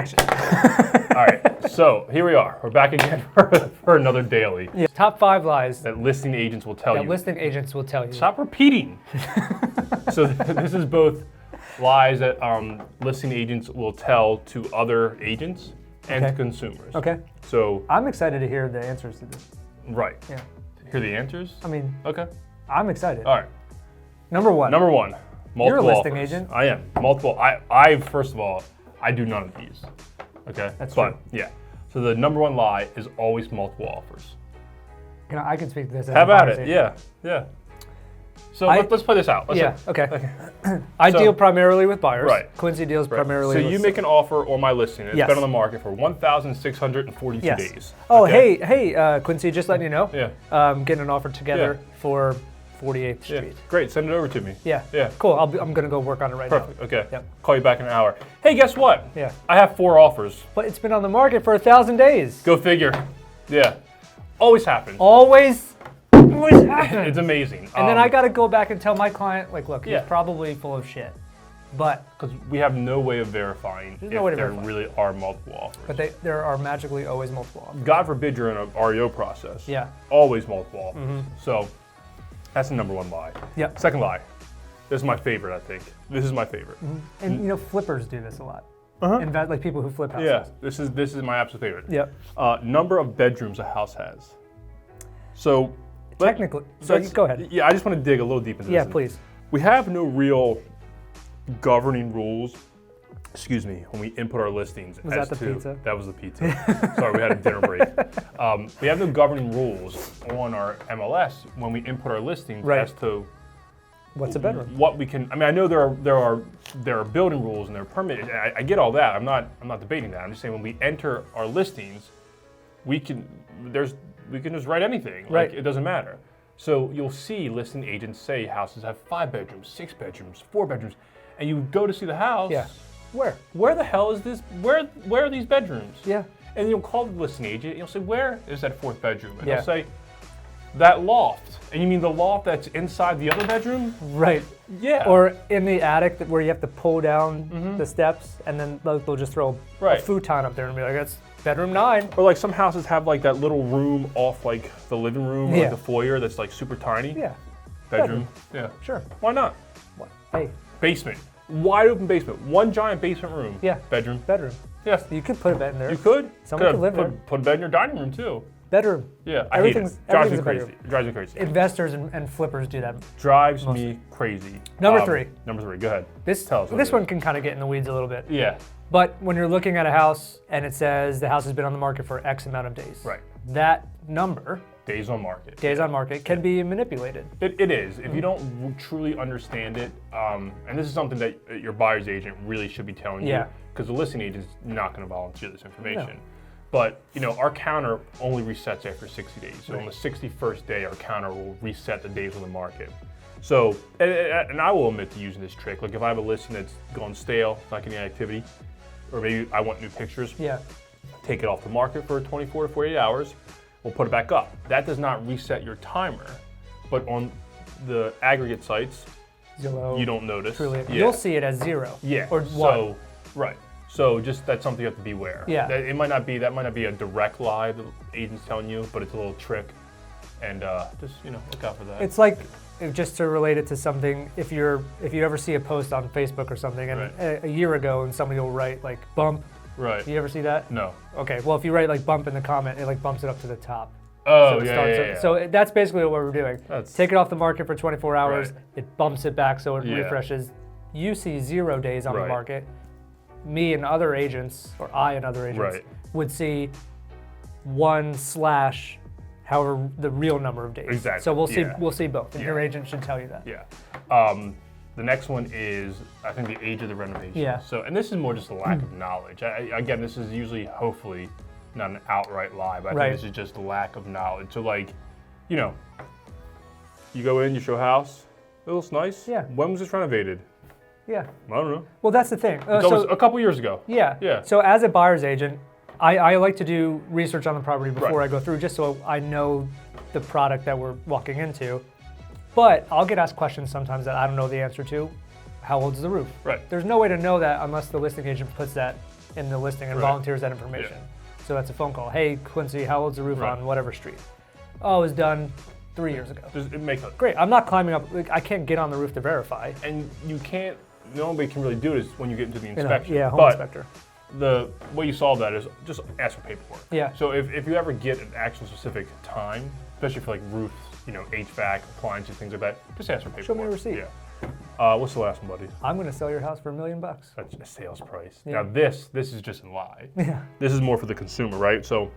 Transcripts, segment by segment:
Action. All right, so here we are. We're back again for another daily. Yeah. Top 5 lies that listing agents will tell you. listing agents will tell you. Stop repeating. So this is both lies that listing agents will tell to other agents and to consumers. Okay. So I'm excited to hear the answers to this. right. Yeah. Hear the answers? I mean, Okay. I'm excited. All right. Number one. Multiple You're a listing offers. agent. I am. Multiple. I first of all, I do none of these. Okay. That's but, true. Yeah. So the number one lie is always multiple offers. I can speak to this. As Have a at buyer's it. agent. Yeah. So let's play this out. Okay. I deal primarily with buyers. Right. Quincy deals Right. primarily So with... you make an offer on my listing. It's Yes. been on the market for 1,642 days. Oh, okay? hey, Quincy, just letting you know. Yeah. Getting an offer together for 48th Street. Yeah. Great. Send it over to me. Yeah. Yeah. Cool. I'm going to go work on it right Perfect. now. Okay. Yep. Call you back in an hour. Hey, guess what? Yeah. I have 4 offers. But it's been on the market for 1,000 days. Go figure. Yeah. Always happens. Always happens. It's amazing. And then I got to go back and tell my client, like, look, he's Yeah. probably full of shit. But because we have no way of verifying if no way to there verify. really are multiple offers. there are magically always multiple offers. God forbid you're in an REO process. Yeah. Always multiple offers. So that's the number one lie. Yep. Second lie. This is my favorite, I think. This is my favorite. And flippers do this a lot. Like people who flip houses. Yeah. This is my absolute favorite. Yep. Number of bedrooms a house has. So Technically. Go ahead. Yeah, I just want to dig a little deep into this. Yeah, please. We have no real governing rules, when we input our listings. Was that the pizza? That was the pizza. Sorry, we had a dinner break. We have no governing rules on our MLS when we input our listings as to what's a bedroom. what we can. I mean, I know there are building rules and there are permit. I get all that. I'm not debating that. I'm just saying when we enter our listings, we can just write anything. Right. Like, it doesn't matter. So you'll see listing agents say houses have 5 bedrooms, 6 bedrooms, 4 bedrooms, and you go to see the house. Yeah. Where the hell is this? Where are these bedrooms? Yeah. And you'll call the listing agent and you'll say, where is that 4th bedroom? And Yeah. they'll say, that loft. And you mean the loft that's inside the other bedroom? Right. Yeah. Or in the attic where you have to pull down the steps, and then they'll just throw a futon up there and be like, that's bedroom 9. Or like some houses have like that little room off like the living room, Yeah. like the foyer that's like super tiny. Yeah. Bedroom. Yeah. Sure. Why not? Hey. Basement. Wide open basement. One giant basement room. Yeah. Bedroom. Bedroom. Yes. You could put a bed in there. You could. Someone could live there. Put a bed in your dining room too. Bedroom. Yeah. I hate it. Drives me everything's a crazy. bedroom. Drives me crazy. Investors and flippers do that. Drives me crazy. Number 3. Number 3. Go ahead. This Tell us what this it one is. can kind of get in the weeds a little bit. Yeah. But when you're looking at a house and it says the house has been on the market for X amount of days, Right. that number, Days on market. days on market, can be manipulated. It is. If you don't truly understand it, and this is something that your buyer's agent really should be telling you, Yeah. because the listing agent's not going to volunteer this information. But our counter only resets after 60 days. So on the 61st day, our counter will reset the days on the market. So, and I will admit to using this trick. Like if I have a listing that's gone stale, not getting activity, or maybe I want new pictures, take it off the market for 24 to 48 hours, we'll put it back up. That does not reset your timer, but on the aggregate sites, Zillow, you don't notice. Truly, Yeah. you'll see it as 0. Yeah. Or 1. So, right. So just that's something you have to beware. Yeah. That might not be a direct lie the agent's telling you, but it's a little trick, and just look out for that. It's like, just to relate it to something, if you ever see a post on Facebook or something, and a year ago, and somebody will write like bump. Right. You ever see that? No. Okay. Well, if you write like bump in the comment, it like bumps it up to the top. Oh, So it yeah, starts- yeah, yeah. So that's basically what we're doing. Take it off the market for 24 hours. Right. It bumps it back so it Yeah. refreshes. You see 0 days on the Right. market. Me and other agents, or I and other agents, Right. would see 1/ however the real number of days. Exactly, So we'll yeah. see both, and Yeah. your agent should tell you that. Yeah. The next one is, I think, the age of the renovation. Yeah. So, and this is more just a lack of knowledge. Again, this is usually, hopefully, not an outright lie, but I Right. think this is just a lack of knowledge. So, like, you go in, you show a house, it looks nice. Yeah. When was this renovated? Yeah. I don't know. Well, that's the thing. That was a couple years ago. Yeah. Yeah. So as a buyer's agent, I like to do research on the property before Right. I go through, just so I know the product that we're walking into. But I'll get asked questions sometimes that I don't know the answer to. how old's the roof? Right. There's no way to know that unless the listing agent puts that in the listing and Right. volunteers that information. So that's a phone call. Hey, Quincy, how old's the roof Right. on whatever street? Oh, it was done 3 years ago. It makes a, Great. I'm not climbing up. Like, I can't get on the roof to verify. and you can't. The only way you can really do it is when you get into the inspection. Yeah, home but inspector. the way you solve that is just ask for paperwork. Yeah. So if you ever get an actual specific time, especially for like roofs, HVAC, appliances, things like that, just ask for paperwork. Show me a receipt. Yeah. What's the last one, buddy? I'm going to sell your house for $1 million. That's a sales price. Yeah. Now this is just a lie. Yeah. This is more for the consumer, right? So,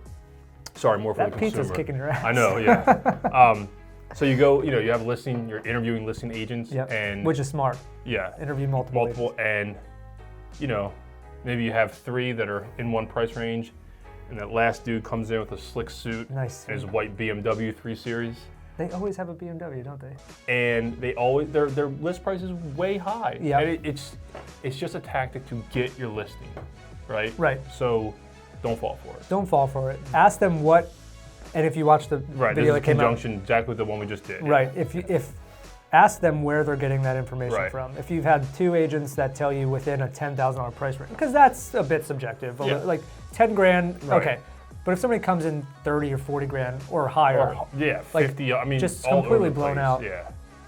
sorry, more for That the consumer. pizza's kicking your ass. I know, yeah. So you go, you have a listing, you're interviewing listing agents, Yep. and Which is smart. yeah, Interview multiple. and maybe you have 3 that are in one price range, and that last dude comes in with a slick suit Nice. and his white BMW 3 Series, They always have a BMW, don't they? and they always their list price is way high. Yeah. And it's just a tactic to get your listing, right? Right. So don't fall for it. Don't fall for it. Ask them what, and if you watch the Right. video This that is came out. conjunction exactly the one we just did. Right. If ask them where they're getting that information Right. from. If you've had 2 agents that tell you within a $10,000 price range, because that's a bit subjective. Yeah. Like 10 grand, Right. okay. But if somebody comes in 30 or 40 grand or higher, Yeah, Like, 50. I mean, just all completely over the blown place. out. Yeah.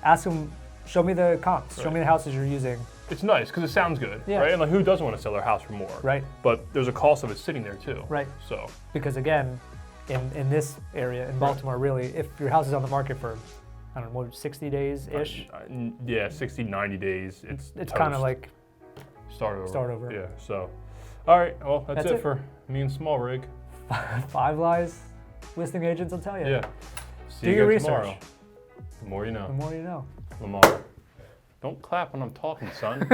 ask them, show me the comps, show Right. me the houses you're using. It's nice because it sounds good, Yeah. right? And like, who doesn't want to sell their house for more? Right. But there's a cost of it sitting there too. Right. So. Because again, in this area, in Baltimore, really, if your house is on the market for, I don't know, what, 60 days-ish, Yeah, 60, 90 days. it's toast. kind of like Start over. start over. Yeah. So. All right. Well, that's That's it it. for me and Small Rig. 5 lies listing agents will tell you. Yeah. See Do you your guys research. tomorrow. The more you know. The more you know. Lamar. Don't clap when I'm talking, son.